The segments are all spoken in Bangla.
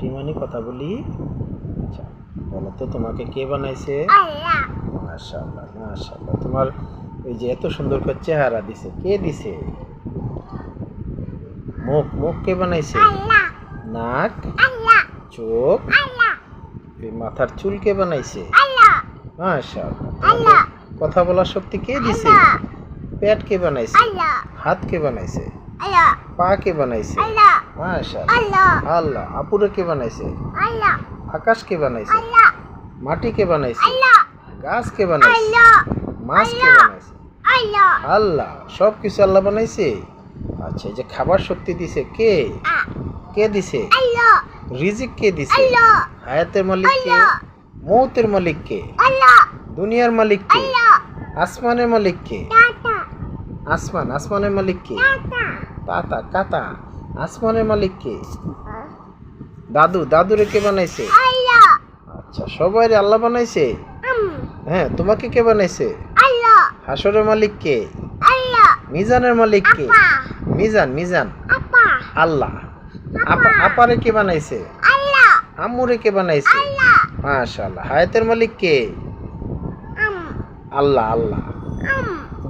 হাঁটি মানে কথা বলি। আচ্ছা বলো তো তোমাকে কে বানাইছে? আল্লাহ। মাশাআল্লাহ মাশাআল্লাহ। তোমার এই যে এত সুন্দর করে চেহারা দিছে কে দিছে? মুখ মুখ কে বানাইছে? আল্লাহ। নাক, আল্লাহ। চোখ, আল্লাহ। এই মাথার চুল কে বানাইছে? আল্লাহ। মাশাআল্লাহ। আল্লাহ। কথা বলার শক্তি কে দিছে? আল্লাহ। পেট কে বানাইছে? আল্লাহ। হাত কে বানাইছে? আল্লাহ। পা কে বানাইছে? আল্লাহ। মাশাআল্লাহ। আল্লাহ। আল্লাহ। আপুরে কে বানাইছে? আল্লাহ। আকাশ কে বানাইছে? আল্লাহ। মাটি কে বানাইছে? আল্লাহ। গাছ কে বানাইছে? আল্লাহ। মাছ কে আল্লাহ। বানাইছে? আল্লাহ। আল্লাহ। সব কিছু আল্লাহ বানাইছে। আচ্ছা এই যে খাবার শক্তি দিছে কে? কে দিছে? আল্লাহ। রিজিক কে দিছে? আল্লাহ। হায়াতের মালিক কে? আল্লাহ। মৌতের মালিক কে? আল্লাহ। দুনিয়ার মালিক কে? আল্লাহ। আসমানের মালিক কে? টাটা। আসমানের মালিক কে? টাটা। তাতা কাতা। আসমানের মালিক কে? দাদুরে কে বানাইছে? আল্লাহ। আচ্ছা সবাইরে আল্লাহ বানাইছে। হ্যাঁ তোমাকে কে বানাইছে? আল্লাহ। হাসরের মালিক কে? আল্লাহ। মিজানের মালিক কে? আপা। মিজান আপা। আল্লাহ। আপারে কে বানাইছে? আল্লাহ। আম্মুরে কে বানাইছে? আল্লাহ। মাশাআল্লাহ। হায়াতের মালিক কে? আল্লাহ।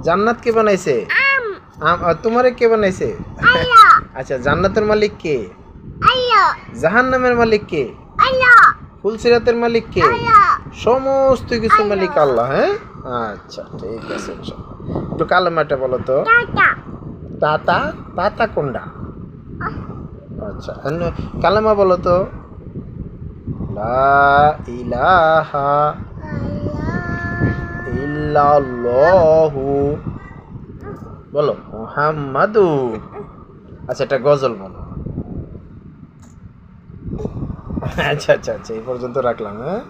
জান্নাত কে বানাইছে? তোমারে কে বানাইছে? আল্লাহ। আচ্ছা জান্নাতের মালিক কে? আল্লাহ। জাহান্নামের মালিক কে? আল্লাহ। ফুলসিরাতের মালিক কে? আল্লাহ। সমস্ত কিছু মালিক আল্লাহ। হ্যাঁ আচ্ছা ঠিক আছে। একটু কালেমাটা বলো তো। টাটা। তাতা কোনটা? আচ্ছা কালেমা বলো তো। লা ইলাহা ইল্লাল্লাহু বলো মুহাম্মাদু। আচ্ছা এটা গজল বলো। আচ্ছা এই পর্যন্ত রাখলাম। হ্যাঁ।